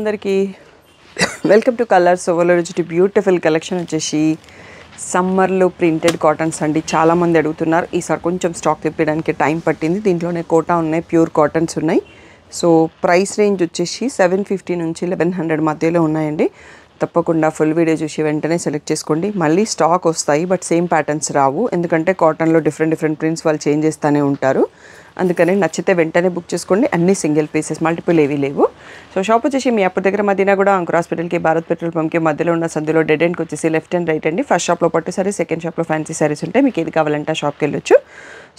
అందరికీ welcome to colours ఓవర్లో beautiful collection వచ్చేసి సమ్మర్లో ప్రింటెడ్ కాటన్స్ అండి. చాలామంది అడుగుతున్నారు. ఈసారి కొంచెం స్టాక్ తెప్పడానికి టైం పట్టింది. దీంట్లోనే కోటా ఉన్నాయి, ప్యూర్ కాటన్స్ ఉన్నాయి. సో ప్రైస్ రేంజ్ వచ్చేసి 750 నుంచి 1100 మధ్యలో ఉన్నాయండి. తప్పకుండా ఫుల్ వీడియో చూసి వెంటనే సెలెక్ట్ చేసుకోండి. మళ్ళీ స్టాక్ వస్తాయి, బట్ సేమ్ ప్యాటర్న్స్ రావు. ఎందుకంటే కాటన్లో డిఫరెంట్ ప్రింట్స్ వాళ్ళు చేంజ్ చేస్తూనే ఉంటారు. అందుకని నచ్చితే వెంటనే బుక్ చేసుకోండి. అన్ని సింగిల్ పీసెస్, మల్టిపుల్ ఏవి లేవు. సో షాప్ వచ్చేసి మీ అప్పటి దగ్గర మదీనా కూడా అంకుర్ హాస్పిటల్కి, భారత్ పెట్రోల్ పంప్కి మధ్యలో ఉన్న సందులో డెడ్ ఎండ్కి వచ్చేసి లెఫ్ట్ అండ్ రైట్ అండి. ఫస్ట్ షాప్లో పట్టు సారీస్, సెకండ్ షాప్లో ఫ్యాన్సీ సారీస్ ఉంటాయి. మీకు ఏది కావాలంటే ఆ షాప్కి వెళ్ళొచ్చు.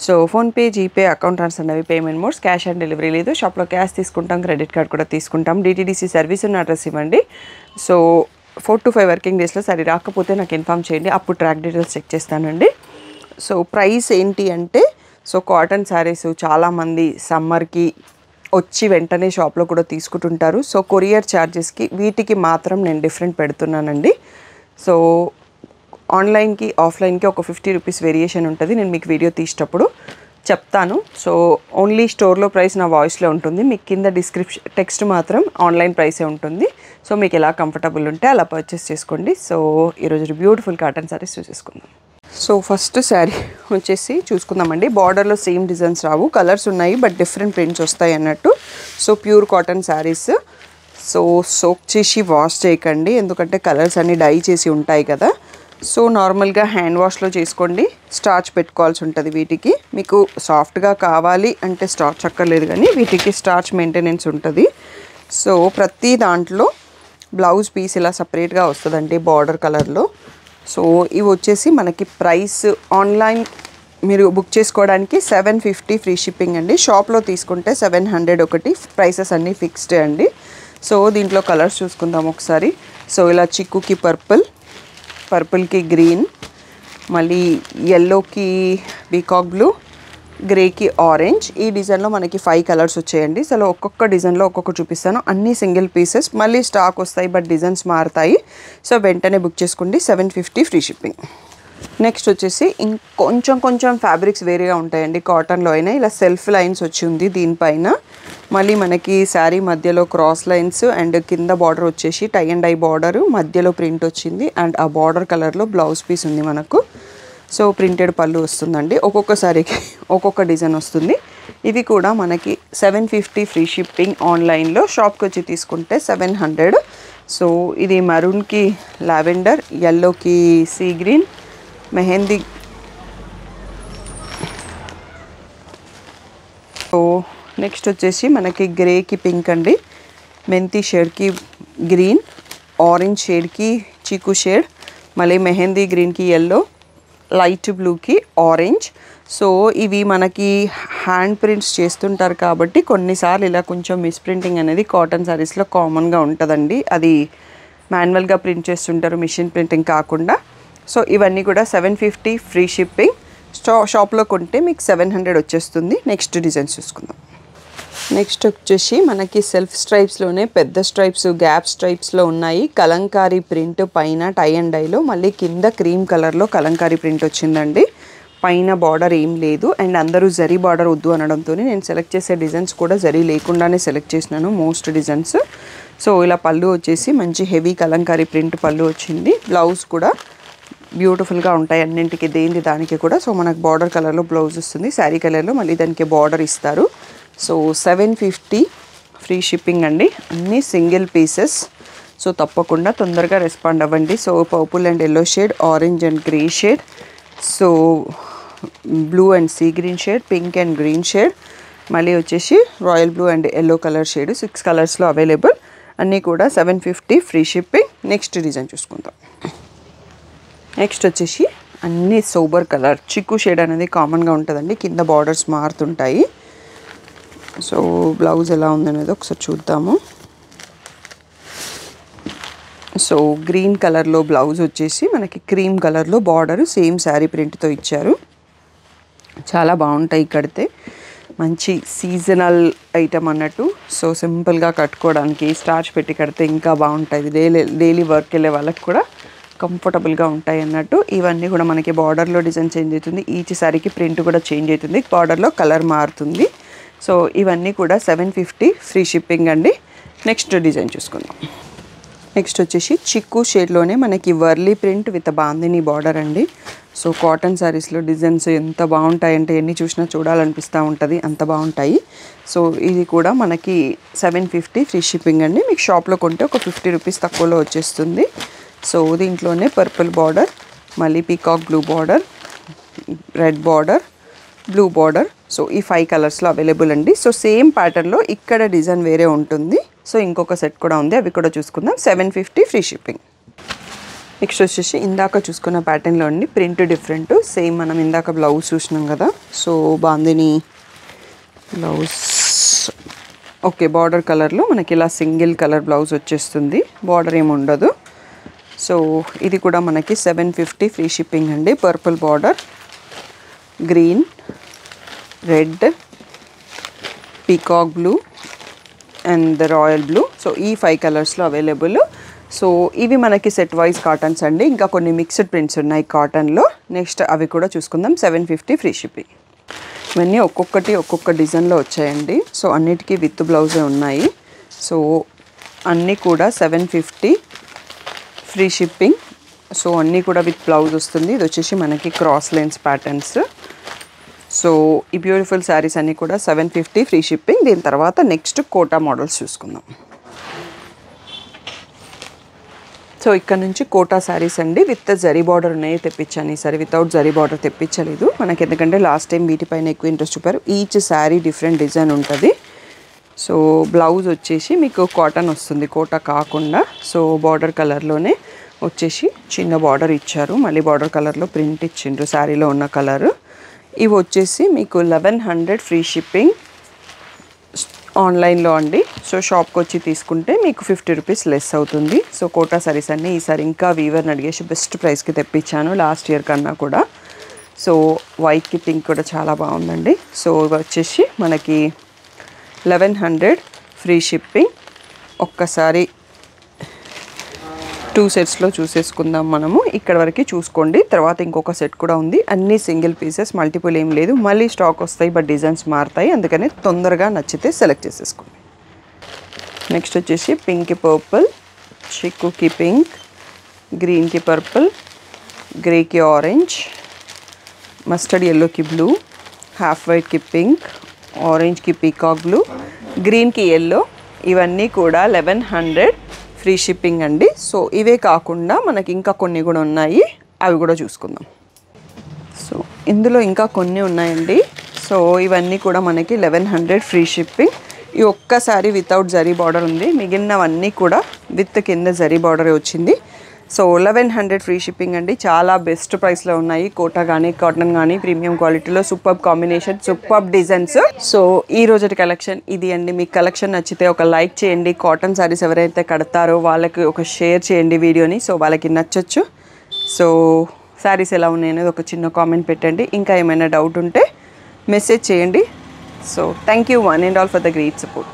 So PhonePe, GPay, account transfer అనేవి payment modes. Cash on delivery లేదు. షాప్లో క్యాష్ తీసుకుంటాం, క్రెడిట్ కార్డ్ కూడా తీసుకుంటాం. డిటీడీసీ సర్వీస్ ఉన్న అడ్రస్ ఇవ్వండి. సో 4 to 5 వర్కింగ్ డేస్లో సరే రాకపోతే నాకు ఇన్ఫామ్ చేయండి, అప్పుడు ట్రాక్ డీటెయిల్స్ చెక్ చేస్తానండి. సో ప్రైస్ ఏంటి అంటే, సో కాటన్ శారీస్ చాలామంది సమ్మర్కి వచ్చి వెంటనే షాప్లో కూడా తీసుకుంటుంటారు. సో కొరియర్ ఛార్జెస్కి వీటికి మాత్రం నేను డిఫరెంట్ పెడుతున్నానండి. సో ఆన్లైన్కి, ఆఫ్లైన్కి ఒక 50 రూపీస్ వేరియేషన్ ఉంటుంది. నేను మీకు వీడియో తీసేటప్పుడు చెప్తాను. సో ఓన్లీ స్టోర్లో ప్రైస్ నా వాయిస్లో ఉంటుంది. మీకు కింద డిస్క్రిప్షన్ టెక్స్ట్ మాత్రం ఆన్లైన్ ప్రైసే ఉంటుంది. సో మీకు ఎలా కంఫర్టబుల్ ఉంటే అలా పర్చేస్ చేసుకోండి. సో ఈరోజు బ్యూటిఫుల్ కాటన్ శారీస్ చూసేసుకుందాం. సో ఫస్ట్ శారీ వచ్చేసి చూసుకుందామండి. బార్డర్లో సేమ్ డిజైన్స్ రావు, కలర్స్ ఉన్నాయి బట్ డిఫరెంట్ ప్రింట్స్ వస్తాయి అన్నట్టు. So pure cotton saris. So soak చేసి వాష్ చేయకండి, ఎందుకంటే కలర్స్ అన్నీ డై చేసి ఉంటాయి కదా. సో నార్మల్గా హ్యాండ్ వాష్లో చేసుకోండి. స్టార్చ్ పెట్టుకోవాల్సి ఉంటుంది. వీటికి మీకు సాఫ్ట్గా కావాలి అంటే స్టార్చ్ అక్కర్లేదు, కానీ వీటికి స్టార్చ్ మెయింటెనెన్స్ ఉంటుంది. సో ప్రతి దాంట్లో బ్లౌజ్ పీస్ ఇలా సపరేట్గా వస్తుందండి బార్డర్ కలర్లో. సో ఇవి వచ్చేసి మనకి ప్రైస్ ఆన్లైన్ మీరు బుక్ చేసుకోవడానికి 750 ఫ్రీ షిప్పింగ్ అండి. షాప్లో తీసుకుంటే 700 ఒకటి. ప్రైసెస్ అన్నీ ఫిక్స్డ్ అండి. సో దీంట్లో కలర్స్ చూసుకుందాం ఒకసారి. సో ఇలా చిక్కుకి పర్పుల్కి గ్రీన్, మళ్ళీ ఎల్లోకి పీకాక్ బ్లూ, గ్రేకి ఆరెంజ్. ఈ డిజైన్లో మనకి 5 కలర్స్ వచ్చాయండి. సో ఒక్కొక్క డిజైన్లో ఒక్కొక్కటి చూపిస్తాను. అన్ని సింగిల్ పీసెస్, మళ్ళీ స్టాక్ వస్తాయి బట్ డిజైన్స్ మారుతాయి. సో వెంటనే బుక్ చేసుకోండి. 750 ఫ్రీ షిప్పింగ్. నెక్స్ట్ వచ్చేసి కొంచెం ఫ్యాబ్రిక్స్ వేరేగా ఉంటాయండి. కాటన్లో అయినా ఇలా సెల్ఫ్ లైన్స్ వచ్చి ఉంది దీనిపైన. మళ్ళీ మనకి శారీ మధ్యలో క్రాస్ లైన్స్ అండ్ కింద బార్డర్ వచ్చేసి టై అండ్ డై బార్డరు, మధ్యలో ప్రింట్ వచ్చింది. అండ్ ఆ బార్డర్ కలర్లో బ్లౌజ్ పీస్ ఉంది మనకు. సో ప్రింటెడ్ పళ్ళు వస్తుందండి. ఒక్కొక్క సారీకి ఒక్కొక్క డిజైన్ వస్తుంది. ఇవి కూడా మనకి 750 ఫ్రీ షిప్పింగ్. ఆన్లైన్లో షాప్కి వచ్చి తీసుకుంటే 700. సో ఇది మరూన్కి లావెండర్, ఎల్లోకి sea green, mehndi. So next వచ్చేసి మనకి గ్రేకి పింక్ అండి, మెంతి షేడ్కి గ్రీన్, ఆరెంజ్ షేడ్కి చీకు షేడ్, మళ్ళీ మెహందీ గ్రీన్కి ఎల్లో, లైట్ బ్లూకి ఆరెంజ్. సో ఇవి మనకి హ్యాండ్ ప్రింట్స్ చేస్తుంటారు కాబట్టి కొన్నిసార్లు ఇలా కొంచెం మిస్ప్రింటింగ్ అనేది కాటన్ శారీస్లో కామన్గా ఉంటుందండి. అది మాన్యువల్గా ప్రింట్ చేస్తుంటారు, మిషన్ ప్రింటింగ్ కాకుండా. సో ఇవన్నీ కూడా 750 ఫ్రీ షిప్పింగ్. షాప్లో కొంటే మీకు 700 వచ్చేస్తుంది. నెక్స్ట్ డిజైన్స్ చూసుకుందాం. నెక్స్ట్ వచ్చేసి మనకి సెల్ఫ్ స్ట్రైప్స్లోనే పెద్ద స్ట్రైప్స్, గ్యాప్ స్ట్రైప్స్లో ఉన్నాయి. కలంకారీ ప్రింట్ పైన టై అండ్ డైలో, మళ్ళీ కింద క్రీమ్ కలర్లో కలంకారీ ప్రింట్ వచ్చిందండి. పైన బార్డర్ ఏం లేదు. అండ్ అందరూ జరీ బార్డర్ వద్దు అనడంతో నేను సెలెక్ట్ చేసే డిజైన్స్ కూడా జరీ లేకుండానే సెలెక్ట్ చేసినాను మోస్ట్ డిజైన్స్. సో ఇలా పళ్ళు వచ్చేసి మంచి హెవీ కలంకారీ ప్రింట్ పళ్ళు వచ్చింది. బ్లౌజ్ కూడా బ్యూటిఫుల్గా ఉంటాయి అన్నింటికి, దేని దానికి కూడా. సో మనకు బార్డర్ కలర్లో బ్లౌజ్ వస్తుంది, శారీ కలర్లో మళ్ళీ దానికి బార్డర్ ఇస్తారు. సో 750 ఫ్రీ షిప్పింగ్ అండి. అన్నీ సింగిల్ పీసెస్. సో తప్పకుండా తొందరగా రెస్పాండ్ అవ్వండి. So purple and yellow shade, orange and grey shade, so blue and sea green shade, pink and green shade, మళ్ళీ వచ్చేసి royal blue and yellow colour shade. 6 కలర్స్లో available. అన్నీ కూడా 750 ఫ్రీ షిప్పింగ్. నెక్స్ట్ డిజైన్ చూసుకుందాం. Next వచ్చేసి అన్నీ sober colour, చిక్కు shade అనేది కామన్గా ఉంటుందండి. కింద బార్డర్స్ మారుతుంటాయి. సో బ్లౌజ్ ఎలా ఉందనేది ఒకసారి చూద్దాము. సో గ్రీన్ కలర్లో బ్లౌజ్ వచ్చేసి మనకి క్రీమ్ కలర్లో బార్డర్ సేమ్ శారీ ప్రింట్తో ఇచ్చారు. చాలా బాగుంటాయి కడితే. మంచి సీజనల్ ఐటమ్ అన్నట్టు. సో సింపుల్గా కట్టుకోవడానికి స్టార్చ్ పెట్టి కడితే ఇంకా బాగుంటుంది. డైలీ వర్క్ వెళ్ళే వాళ్ళకి కూడా కంఫర్టబుల్గా ఉంటాయి అన్నట్టు. ఇవన్నీ కూడా మనకి బార్డర్లో డిజైన్ చేంజ్ అవుతుంది. ఈచ్ సారీకి ప్రింట్ కూడా చేంజ్ అవుతుంది, బార్డర్లో కలర్ మారుతుంది. సో ఇవన్నీ కూడా 750 ఫ్రీ షిప్పింగ్ అండి. నెక్స్ట్ డిజైన్ చూసుకుందాం. నెక్స్ట్ వచ్చేసి చిక్కు షేడ్లోనే మనకి Warli print with bandhani border అండి. సో కాటన్ శారీస్లో డిజైన్స్ ఎంత బాగుంటాయంటే ఎన్ని చూసినా చూడాలనిపిస్తూ ఉంటుంది, అంత బాగుంటాయి. సో ఇది కూడా మనకి 750 ఫ్రీ షిప్పింగ్ అండి. మీకు షాప్లో కొంటే ఒక 50 రూపీస్ తక్కువలో వచ్చేస్తుంది. సో దీంట్లోనే పర్పుల్ బార్డర్, మళ్ళీ peacock blue border, red border, blue border. So ఈ 5 కలర్స్లో అవైలబుల్ అండి. సో సేమ్ ప్యాటర్న్లో ఇక్కడ డిజైన్ వేరే ఉంటుంది. సో ఇంకొక సెట్ కూడా ఉంది, అవి కూడా చూసుకుందాం. 750 ఫ్రీ షిప్పింగ్. నెక్స్ట్ వచ్చేసి ఇందాక చూసుకున్న ప్యాటర్న్లో అండి, ప్రింట్ డిఫరెంట్. సేమ్ మనం ఇందాక బ్లౌజ్ చూసినాం కదా, so bandhani blouse. Okay, border కలర్లో మనకి ఇలా సింగిల్ కలర్ బ్లౌజ్ వచ్చేస్తుంది, బార్డర్ ఏమి ఉండదు. సో ఇది కూడా మనకి 750 ఫ్రీ షిప్పింగ్ అండి. Purple border, green, red, peacock blue and royal blue. So ఈ 5 కలర్స్లో అవైలబుల్. సో ఇవి మనకి సెట్ వైజ్ కాటన్స్ అండి. ఇంకా కొన్ని మిక్స్డ్ ప్రింట్స్ ఉన్నాయి కాటన్లో. నెక్స్ట్ అవి కూడా చూసుకుందాం. 750 ఫ్రీ షిప్పింగ్. ఇవన్నీ ఒక్కొక్క డిజైన్లో వచ్చాయండి. సో అన్నిటికీ విత్ బ్లౌజే ఉన్నాయి. సో అన్నీ కూడా 750 ఫ్రీ షిప్పింగ్. సో అన్నీ కూడా విత్ బ్లౌజ్ వస్తుంది. ఇది వచ్చేసి మనకి క్రాస్ లైన్స్ ప్యాటర్న్స్. సో ఈ బ్యూటిఫుల్ శారీస్ అన్నీ కూడా 750 ఫ్రీ షిప్పింగ్. దీని తర్వాత నెక్స్ట్ కోటా మోడల్స్ చూసుకుందాం. సో ఇక్కడ నుంచి కోటా శారీస్ అండి, విత్ జరీ బార్డర్ ఉన్నాయి తెప్పించాను. ఈసారి వితౌట్ జరీ బార్డర్ తెప్పించలేదు మనకి, ఎందుకంటే లాస్ట్ టైం వీటిపైన ఎక్కువ ఇంట్రెస్ట్ చూపారు. ఈచ్ శారీ డిఫరెంట్ డిజైన్ ఉంటుంది. సో బ్లౌజ్ వచ్చేసి మీకు కాటన్ వస్తుంది, కోటా కాకుండా. సో బార్డర్ కలర్లోనే వచ్చేసి చిన్న బార్డర్ ఇచ్చారు, మళ్ళీ బార్డర్ కలర్లో ప్రింట్ ఇచ్చిండ్రు శారీలో ఉన్న కలర్. ఇవి వచ్చేసి మీకు 1100 ఫ్రీ షిప్పింగ్ ఆన్లైన్లో అండి. సో షాప్కి వచ్చి తీసుకుంటే మీకు 50 రూపీస్ లెస్ అవుతుంది. సో కోటా సారీస్ అన్నీ ఈసారి ఇంకా వీవర్ని అడిగేసి బెస్ట్ ప్రైస్కి తెప్పించాను లాస్ట్ ఇయర్ కన్నా కూడా. సో వైట్కి పింక్ కూడా చాలా బాగుందండి. సో ఇవి వచ్చేసి మనకి 1100 ఫ్రీ షిప్పింగ్. ఒక్కసారి 2 సెట్స్లో చూసేసుకుందాం మనము. ఇక్కడ వరకు చూసుకోండి, తర్వాత ఇంకొక సెట్ కూడా ఉంది. అన్నీ సింగిల్ పీసెస్, మల్టిపుల్ ఏం లేదు. మళ్ళీ స్టాక్ వస్తాయి బట్ డిజైన్స్ మారుతాయి, అందుకని తొందరగా నచ్చితే సెలెక్ట్ చేసేసుకోండి. నెక్స్ట్ వచ్చేసి పింక్కి పర్పుల్, చిక్కుకి పింక్, గ్రీన్కి పర్పుల్, గ్రేకి ఆరెంజ్, మస్టర్డ్ ఎల్లోకి బ్లూ, హాఫ్ వైట్కి పింక్, ఆరెంజ్కి పీకాక్ బ్లూ, గ్రీన్కి ఎల్లో. ఇవన్నీ కూడా 1100 ఫ్రీ షిప్పింగ్ అండి. సో ఇవే కాకుండా మనకి ఇంకా కొన్ని కూడా ఉన్నాయి, అవి కూడా చూసుకుందాం. సో ఇందులో ఇంకా కొన్ని ఉన్నాయండి. సో ఇవన్నీ కూడా మనకి 1100 ఫ్రీ షిప్పింగ్. ఈ ఒక్కసారి వితౌట్ జరీ బార్డర్ ఉంది, మిగిలినవన్నీ కూడా విత్ కింద జరీ బార్డరే వచ్చింది. సో 1100 ఫ్రీ షిప్పింగ్ అండి. చాలా బెస్ట్ ప్రైస్లో ఉన్నాయి. కోటా కానీ కాటన్ కానీ ప్రీమియం క్వాలిటీలో super combination, super designs. So ఈ రోజు కలెక్షన్ ఇది అండి. మీకు కలెక్షన్ నచ్చితే ఒక లైక్ చేయండి. కాటన్ శారీస్ ఎవరైతే కడతారో వాళ్ళకి ఒక షేర్ చేయండి వీడియోని, సో వాళ్ళకి నచ్చచ్చు. సో శారీస్ ఎలా ఉన్నాయి అనేది ఒక చిన్న కామెంట్ పెట్టండి. ఇంకా ఏమైనా డౌట్ ఉంటే మెసేజ్ చేయండి. So thank you one and all for the great support.